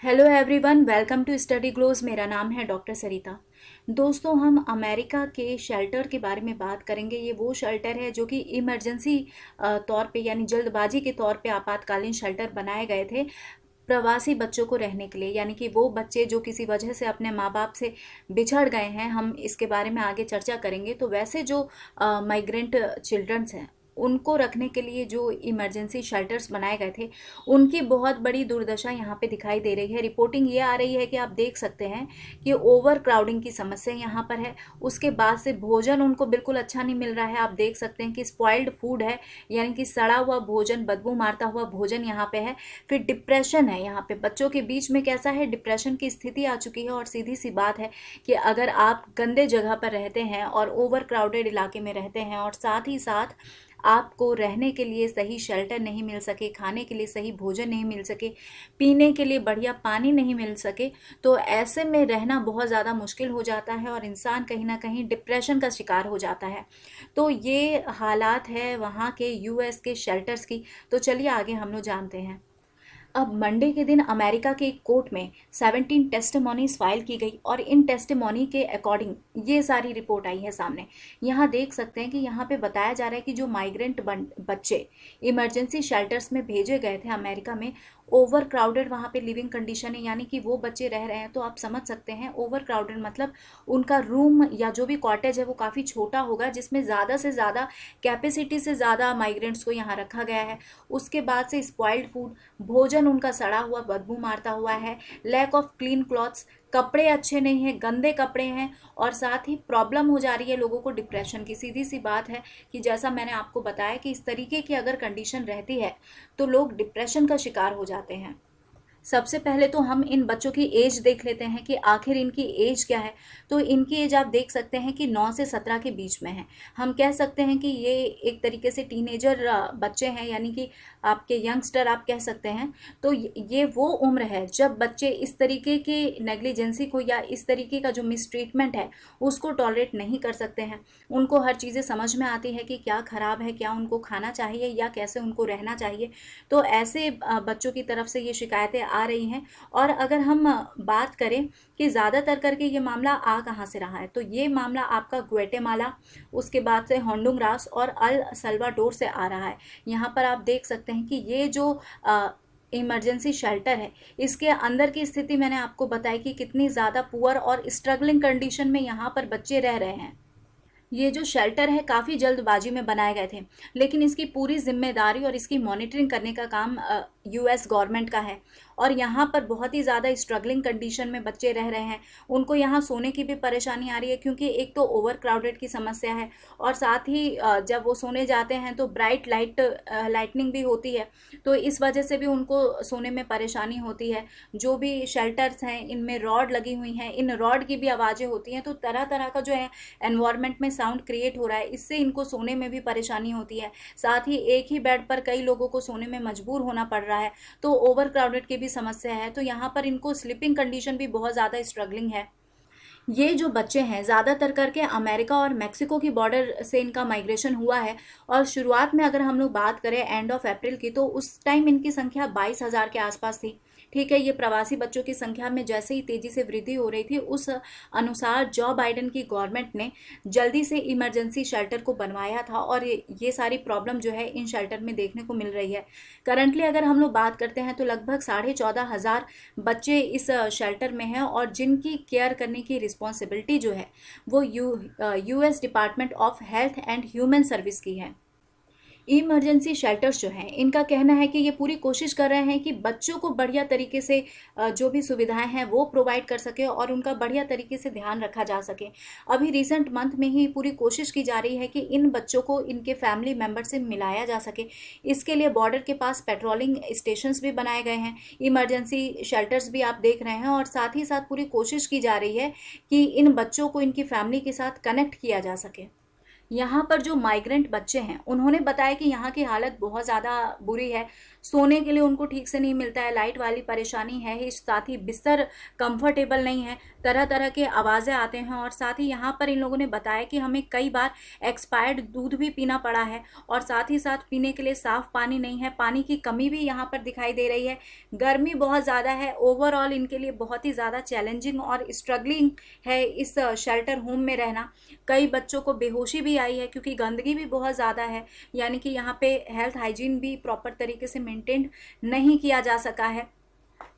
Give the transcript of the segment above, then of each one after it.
Hello everyone, welcome to Study Glows. मेरा नाम है डॉक्टर सरिता। दोस्तों, हम अमेरिका के शेल्टर के बारे में बात करेंगे। ये वो शेल्टर है जो कि इमरजेंसी तौर पे यानी जल्दबाजी के तौर पे आपातकालीन शेल्टर बनाए गए थे प्रवासी बच्चों को रहने के लिए, यानी कि वो बच्चे जो किसी वजह से अपने माँ बाप से बिछड़ गए हैं। हम इसके बारे में आगे चर्चा करेंगे। तो वैसे जो माइग्रेंट चिल्ड्रंस हैं उनको रखने के लिए जो इमरजेंसी शेल्टर्स बनाए गए थे, उनकी बहुत बड़ी दुर्दशा यहाँ पे दिखाई दे रही है। रिपोर्टिंग ये आ रही है कि आप देख सकते हैं कि ओवर क्राउडिंग की समस्या यहाँ पर है। उसके बाद से भोजन उनको बिल्कुल अच्छा नहीं मिल रहा है। आप देख सकते हैं कि स्पॉइल्ड फूड है, यानी कि सड़ा हुआ भोजन, बदबू मारता हुआ भोजन यहाँ पे है। फिर डिप्रेशन है यहाँ पे बच्चों के बीच में। कैसा है, डिप्रेशन की स्थिति आ चुकी है। और सीधी सी बात है कि अगर आप गंदे जगह पर रहते हैं और ओवर क्राउडेड इलाके में रहते हैं और साथ ही साथ आपको रहने के लिए सही शेल्टर नहीं मिल सके, खाने के लिए सही भोजन नहीं मिल सके, पीने के लिए बढ़िया पानी नहीं मिल सके, तो ऐसे में रहना बहुत ज़्यादा मुश्किल हो जाता है और इंसान कहीं ना कहीं डिप्रेशन का शिकार हो जाता है। तो ये हालात है वहाँ के यूएस के शेल्टर्स की। तो चलिए आगे हम लोग जानते हैं। अब मंडे के दिन अमेरिका के एक कोर्ट में 17 टेस्टिमोनीज फाइल की गई और इन टेस्टिमोनी के अकॉर्डिंग ये सारी रिपोर्ट आई है सामने। यहाँ देख सकते हैं कि यहाँ पे बताया जा रहा है कि जो माइग्रेंट बच्चे इमरजेंसी शेल्टर्स में भेजे गए थे अमेरिका में, ओवर क्राउडेड वहाँ पे लिविंग कंडीशन है, यानी कि वो बच्चे रह रहे हैं। तो आप समझ सकते हैं ओवर क्राउडेड मतलब उनका रूम या जो भी कॉटेज है वो काफ़ी छोटा होगा, जिसमें ज़्यादा से ज़्यादा कैपेसिटी से ज़्यादा माइग्रेंट्स को यहाँ रखा गया है। उसके बाद से स्पॉइल्ड फूड, भोजन उनका सड़ा हुआ बदबू मारता हुआ है, लैक ऑफ क्लीन क्लॉथ्स, कपड़े अच्छे नहीं हैं, गंदे कपड़े हैं, और साथ ही प्रॉब्लम हो जा रही है लोगों को डिप्रेशन की। सीधी सी बात है कि जैसा मैंने आपको बताया कि इस तरीके की अगर कंडीशन रहती है तो लोग डिप्रेशन का शिकार हो जाते हैं। सबसे पहले तो हम इन बच्चों की एज देख लेते हैं कि आखिर इनकी एज क्या है। तो इनकी एज आप देख सकते हैं कि 9 से 17 के बीच में है। हम कह सकते हैं कि ये एक तरीके से टीनेजर बच्चे हैं, यानी कि आपके यंगस्टर आप कह सकते हैं। तो ये वो उम्र है जब बच्चे इस तरीके की नेग्लिजेंसी को या इस तरीके का जो मिसट्रीटमेंट है उसको टॉलरेट नहीं कर सकते हैं। उनको हर चीज़ें समझ में आती है कि क्या ख़राब है, क्या उनको खाना चाहिए या कैसे उनको रहना चाहिए। तो ऐसे बच्चों की तरफ से ये शिकायतें आ रही हैं। और अगर हम बात करें कि ज़्यादातर करके ये मामला आ कहाँ से रहा है, तो ये मामला आपका ग्वाटेमाला, उसके बाद से होंडुरास और अल सल्वाडोर से आ रहा है। यहाँ पर आप देख सकते हैं कि ये जो इमरजेंसी शेल्टर है, इसके अंदर की स्थिति मैंने आपको बताई कि कितनी ज़्यादा पुअर और स्ट्रगलिंग कंडीशन में यहाँ पर बच्चे रह रहे हैं। ये जो शेल्टर है काफ़ी जल्दबाजी में बनाए गए थे, लेकिन इसकी पूरी जिम्मेदारी और इसकी मॉनिटरिंग करने का काम यूएस गवर्नमेंट का है। और यहाँ पर बहुत ही ज़्यादा स्ट्रगलिंग कंडीशन में बच्चे रह रहे हैं। उनको यहाँ सोने की भी परेशानी आ रही है, क्योंकि एक तो ओवर क्राउडेड की समस्या है और साथ ही जब वो सोने जाते हैं तो ब्राइट लाइटनिंग भी होती है। तो इस वजह से भी उनको सोने में परेशानी होती है। जो भी शेल्टर्स हैं इनमें रॉड लगी हुई हैं, इन रॉड की भी आवाज़ें होती हैं। तो तरह तरह का जो है एनवायरनमेंट में साउंड क्रिएट हो रहा है, इससे इनको सोने में भी परेशानी होती है। साथ ही एक ही बेड पर कई लोगों को सोने में मजबूर होना पड़ रहा है। तो ओवर क्राउडेड की भी समस्या है। तो यहाँ पर इनको स्लीपिंग कंडीशन भी बहुत ज़्यादा स्ट्रगलिंग है। ये जो बच्चे हैं ज़्यादातर करके अमेरिका और मेक्सिको की बॉर्डर से इनका माइग्रेशन हुआ है। और शुरुआत में अगर हम लोग बात करें एंड ऑफ अप्रैल की, तो उस टाइम इनकी संख्या 22,000 के आसपास थी। ठीक है, ये प्रवासी बच्चों की संख्या में जैसे ही तेज़ी से वृद्धि हो रही थी, उस अनुसार जो बाइडेन की गवर्नमेंट ने जल्दी से इमरजेंसी शेल्टर को बनवाया था। और ये सारी प्रॉब्लम जो है इन शेल्टर में देखने को मिल रही है। करंटली अगर हम लोग बात करते हैं तो लगभग 14,500 बच्चे इस शेल्टर में हैं, और जिनकी केयर करने की रिस्पॉन्सिबिलिटी जो है वो US department of health and human service की है। इमरजेंसी शेल्टर्स जो हैं इनका कहना है कि ये पूरी कोशिश कर रहे हैं कि बच्चों को बढ़िया तरीके से जो भी सुविधाएं हैं वो प्रोवाइड कर सके और उनका बढ़िया तरीके से ध्यान रखा जा सके। अभी रिसेंट मंथ में ही पूरी कोशिश की जा रही है कि इन बच्चों को इनके फैमिली मेम्बर से मिलाया जा सके। इसके लिए बॉर्डर के पास पेट्रोलिंग स्टेशंस भी बनाए गए हैं, इमरजेंसी शेल्टर्स भी आप देख रहे हैं, और साथ ही साथ पूरी कोशिश की जा रही है कि इन बच्चों को इनकी फैमिली के साथ कनेक्ट किया जा सके। यहाँ पर जो माइग्रेंट बच्चे हैं उन्होंने बताया कि यहाँ की हालत बहुत ज़्यादा बुरी है। सोने के लिए उनको ठीक से नहीं मिलता है, लाइट वाली परेशानी है ही, साथ ही बिस्तर कंफर्टेबल नहीं है, तरह तरह के आवाज़ें आते हैं। और साथ ही यहाँ पर इन लोगों ने बताया कि हमें कई बार एक्सपायर्ड दूध भी पीना पड़ा है, और साथ ही साथ पीने के लिए साफ़ पानी नहीं है, पानी की कमी भी यहाँ पर दिखाई दे रही है। गर्मी बहुत ज़्यादा है, ओवरऑल इनके लिए बहुत ही ज़्यादा चैलेंजिंग और स्ट्रगलिंग है इस शेल्टर होम में रहना। कई बच्चों को बेहोशी भी आई है क्योंकि गंदगी भी बहुत ज़्यादा है, यानी कि यहाँ पे हेल्थ हाइजीन भी प्रॉपर तरीके से मेंटेन नहीं किया जा सका है।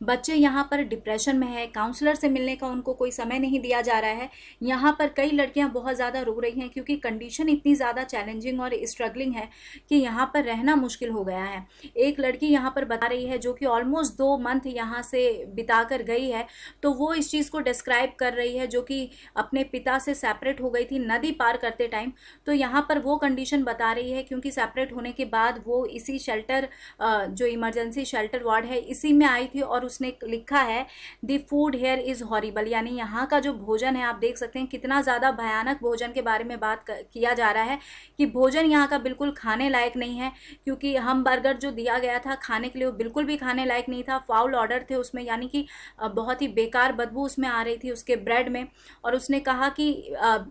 बच्चे यहाँ पर डिप्रेशन में है, काउंसलर से मिलने का उनको कोई समय नहीं दिया जा रहा है। यहाँ पर कई लड़कियाँ बहुत ज़्यादा रो रही हैं क्योंकि कंडीशन इतनी ज़्यादा चैलेंजिंग और स्ट्रगलिंग है कि यहाँ पर रहना मुश्किल हो गया है। एक लड़की यहाँ पर बता रही है जो कि ऑलमोस्ट 2 मंथ यहाँ से बिता कर गई है, तो वो इस चीज़ को डिस्क्राइब कर रही है, जो कि अपने पिता से सेपरेट हो गई थी नदी पार करते टाइम। तो यहाँ पर वो कंडीशन बता रही है क्योंकि सेपरेट होने के बाद वो इसी शेल्टर, जो इमरजेंसी शेल्टर वार्ड है, इसी में आई थी। और उसने लिखा है the food here is horrible, यानी यहाँ का जो भोजन है, आप देख सकते हैं कितना ज़्यादा भयानक भोजन के बारे में बात किया जा रहा है कि भोजन यहाँ का बिल्कुल खाने लायक नहीं है। क्योंकि हम बर्गर जो दिया गया था खाने के लिए वो बिल्कुल भी खाने लायक नहीं था, फाउल ऑर्डर थे उसमें, यानी कि बहुत ही बेकार बदबू उसमें आ रही थी उसके ब्रेड में। और उसने कहा कि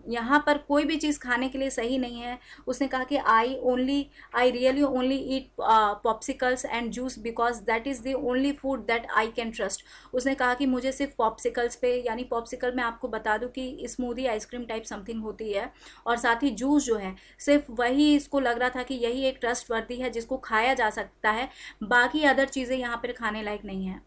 यहाँ पर कोई भी चीज़ खाने के लिए सही नहीं है। उसने कहा कि I really only eat popsicles and juice because that is the only food that I can trust. उसने कहा कि मुझे सिर्फ पॉप्सिकल्स पे, यानी पॉप्सिकल मैं आपको बता दूं कि स्मूदी आइसक्रीम टाइप समथिंग होती है, और साथ ही जूस जो है सिर्फ वही इसको लग रहा था कि यही एक ट्रस्ट वर्दी है जिसको खाया जा सकता है, बाकी अदर चीज़ें यहाँ पर खाने लायक नहीं है।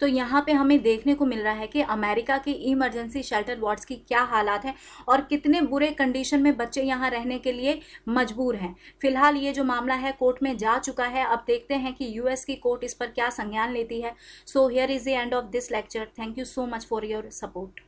तो यहाँ पे हमें देखने को मिल रहा है कि अमेरिका के इमरजेंसी शेल्टर वार्ड्स की क्या हालात हैं और कितने बुरे कंडीशन में बच्चे यहाँ रहने के लिए मजबूर हैं। फिलहाल ये जो मामला है कोर्ट में जा चुका है, अब देखते हैं कि यूएस की कोर्ट इस पर क्या संज्ञान लेती है। So here is the end of this lecture. Thank you so much for your support.